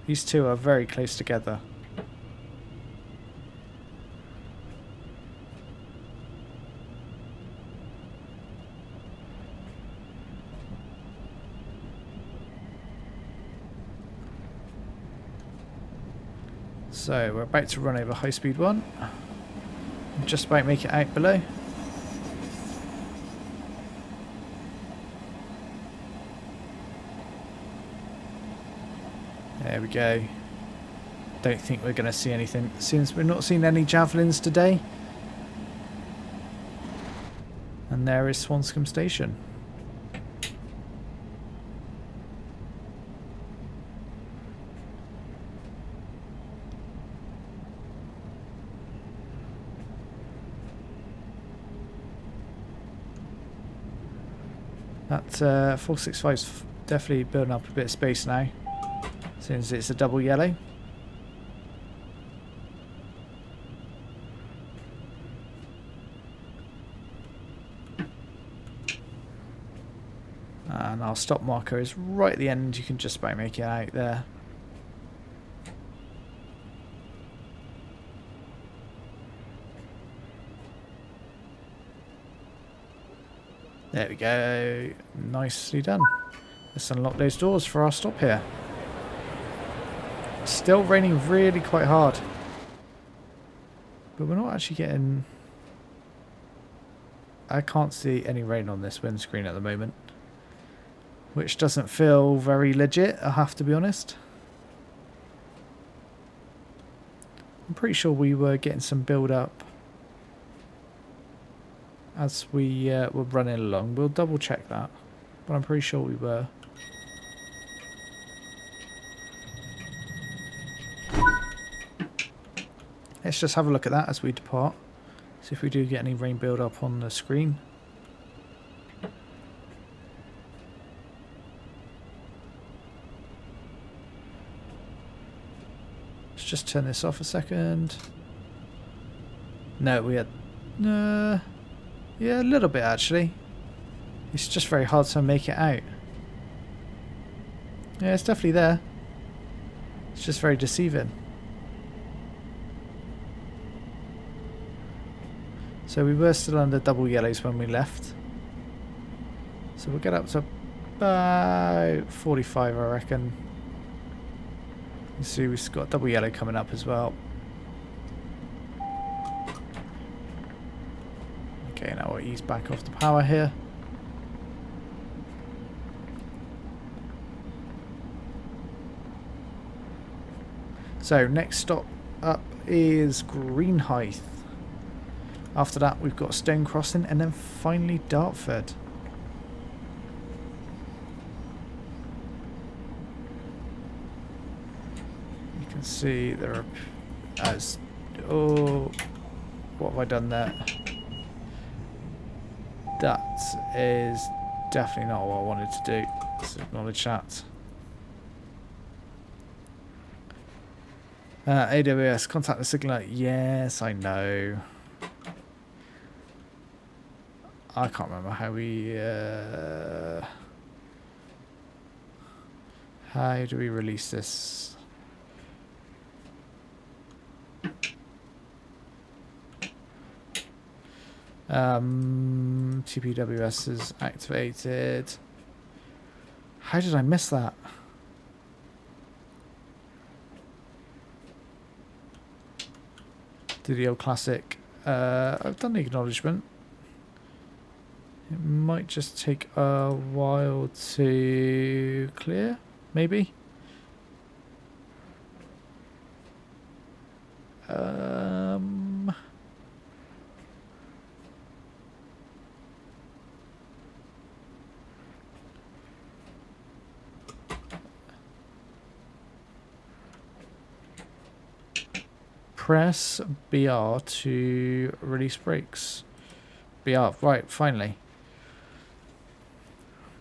These two are very close together. So we're about to run over High Speed 1. Just about make it out below. There we go. Don't think we're going to see anything. Since we're not seeing any javelins today. And there is Swanscombe Station. That 465 is definitely building up a bit of space now, since it's a double yellow. And our stop marker is right at the end. You can just about make it out there. There we go. Nicely done. Let's unlock those doors for our stop here. Still raining really quite hard. But we're not actually getting... I can't see any rain on this windscreen at the moment. Which doesn't feel very legit, I have to be honest. I'm pretty sure we were getting some build up as we were running along. We'll double check that, but I'm pretty sure we were. Let's just have a look at that as we depart. See if we do get any rain build up on the screen. Let's just turn this off a second. No, we had... yeah, a little bit actually. It's just very hard to make it out. Yeah, it's definitely there. It's just very deceiving. So we were still under double yellows when we left. So we'll get up to about 45, I reckon. You see we've got double yellow coming up as well. Okay, now we'll ease back off the power here. So next stop up is Greenhithe. After that we've got Stone Crossing and then finally Dartford. You can see there are... oh, what have I done there? That is definitely not what I wanted to do. Let's acknowledge that. AWS, contact the signaler. Yes, I know. I can't remember how do we release this? TPWS is activated. How did I miss that? Do the old classic. I've done the acknowledgement. It might just take a while to clear, maybe. Press BR to release brakes. BR, right, finally.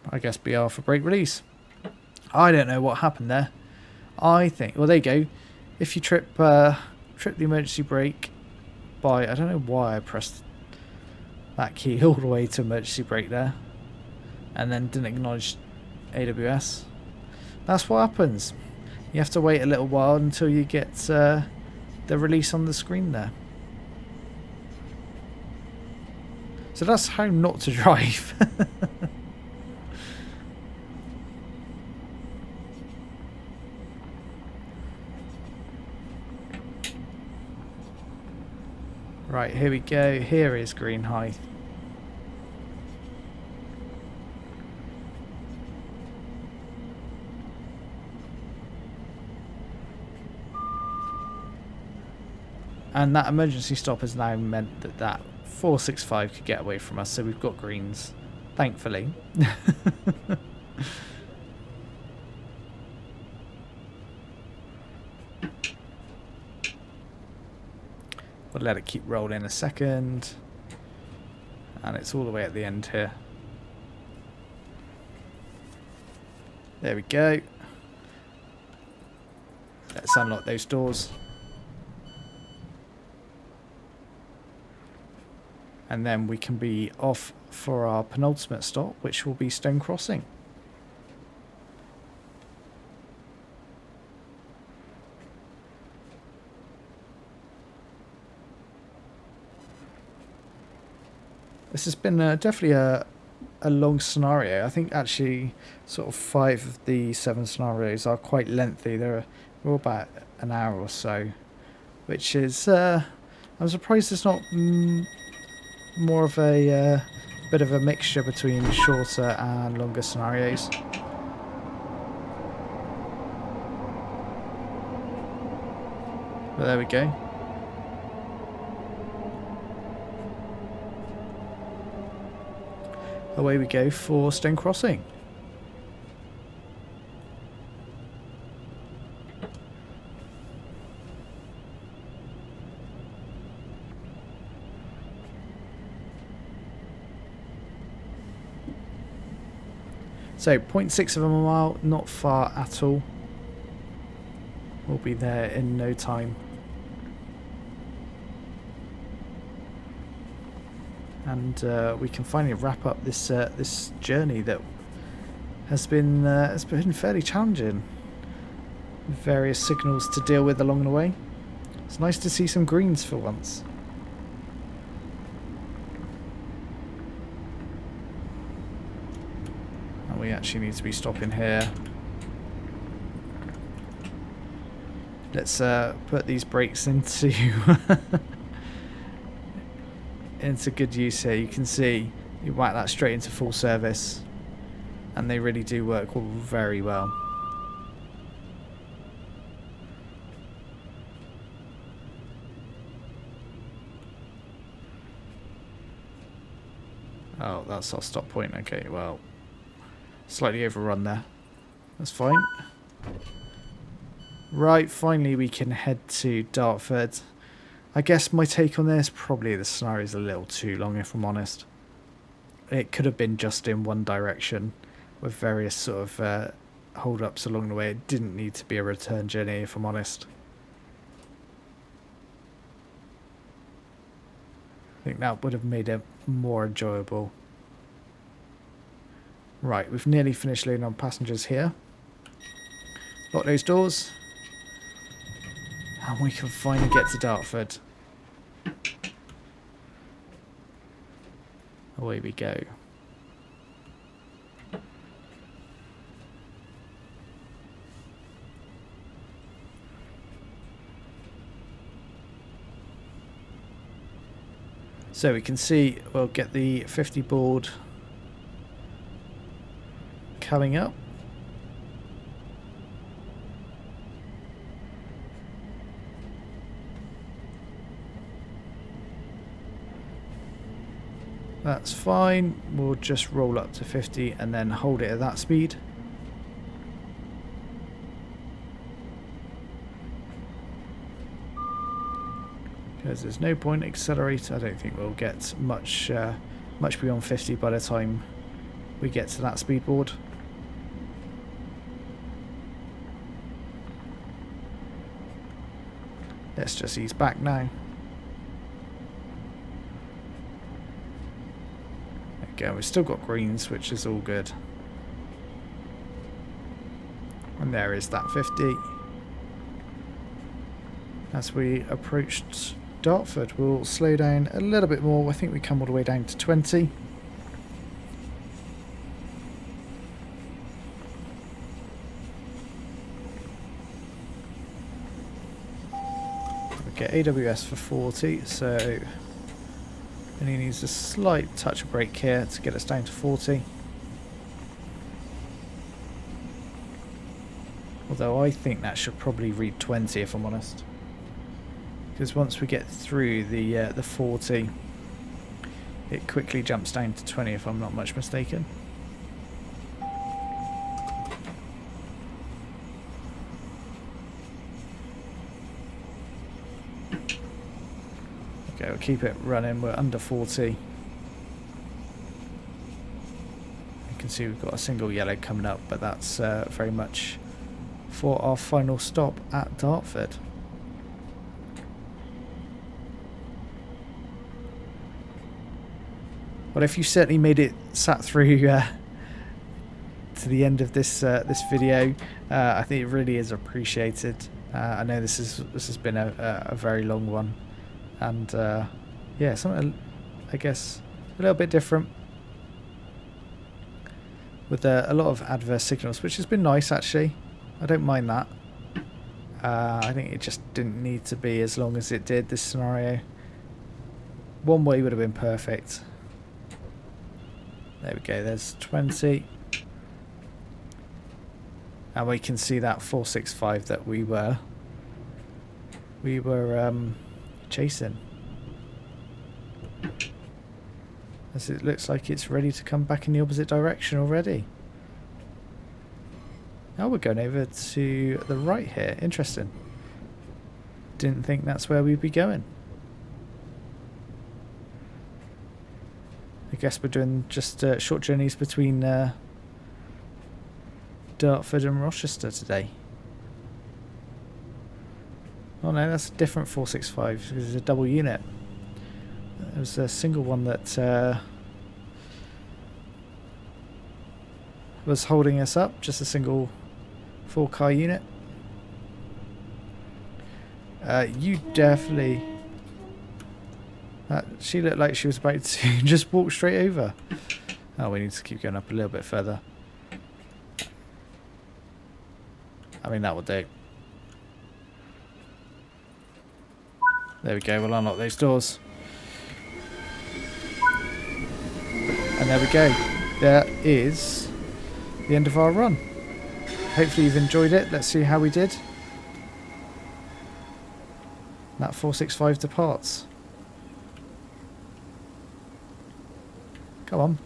I guess BR for brake release. I don't know what happened there. I think, well, there you go. If you trip the emergency brake by, I don't know why I pressed that key all the way to emergency brake there and then didn't acknowledge AWS. That's what happens. You have to wait a little while until you get the release on the screen there. So that's how not to drive. Right, here we go. Here is Greenhithe. And that emergency stop has now meant that that 465 could get away from us, so we've got greens, thankfully. We'll let it keep rolling a second. And it's all the way at the end here. There we go. Let's unlock those doors. And then we can be off for our penultimate stop, which will be Stone Crossing. This has been definitely a long scenario. I think actually sort of 5 of the 7 scenarios are quite lengthy. They're all about an hour or so, which is I'm surprised it's not more of a bit of a mixture between shorter and longer scenarios. But there we go. Away we go for Stone Crossing. So 0.6 of a mile, not far at all. We'll be there in no time. And we can finally wrap up this this journey that has been fairly challenging. Various signals to deal with along the way. It's nice to see some greens for once. And we actually need to be stopping here. Let's put these brakes into into good use here. You can see you whack that straight into full service and they really do work very well. Oh, that's our stop point. Okay, well, slightly overrun there. That's fine. Right, finally we can head to Dartford. I guess my take on this, probably the scenario is a little too long if I'm honest. It could have been just in one direction with various sort of hold-ups along the way. It didn't need to be a return journey if I'm honest. I think that would have made it more enjoyable. Right, we've nearly finished loading on passengers here. Lock those doors. And we can finally get to Dartford. Away we go. So we can see we'll get the 50 board coming up. That's fine. We'll just roll up to 50 and then hold it at that speed. Because there's no point accelerate. I don't think we'll get much beyond 50 by the time we get to that speed board. Let's just ease back now. There we go. We've still got greens, which is all good. And there is that 50. As we approached Dartford, we'll slow down a little bit more. I think we come all the way down to 20. Get AWS for 40, so only needs a slight touch of brake here to get us down to 40. Although I think that should probably read 20 if I'm honest. Because once we get through the 40, it quickly jumps down to 20 if I'm not much mistaken. Okay, we'll keep it running. We're under 40. You can see we've got a single yellow coming up, but that's very much for our final stop at Dartford. Well, if you certainly made it sat through to the end of this this video, I think it really is appreciated. I know this has been a very long one, and yeah, something I guess a little bit different with a lot of adverse signals, which has been nice actually. I don't mind that. I think it just didn't need to be as long as it did. This scenario, one way would have been perfect. There we go, there's 20. And we can see that 465 that we were chasing. As it looks like it's ready to come back in the opposite direction already. Now we're going over to the right here. Interesting. Didn't think that's where we'd be going. I guess we're doing just short journeys between Dartford and Rochester today. Oh no, that's a different 465 because it's a double unit. It was a single one that was holding us up, just a single 4-car unit. You definitely... she looked like she was about to just walk straight over. Oh, we need to keep going up a little bit further. I mean, that will do. There we go, we'll unlock those doors. And there we go. There is the end of our run. Hopefully you've enjoyed it. Let's see how we did. That 465 departs. Come on.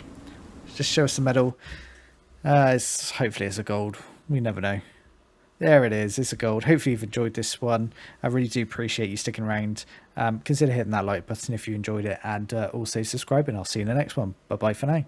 Just show us the medal. Hopefully it's a gold. We never know. There it is. It's a gold. Hopefully you've enjoyed this one. I really do appreciate you sticking around. Consider hitting that like button if you enjoyed it. And also subscribing. I'll see you in the next one. Bye-bye for now.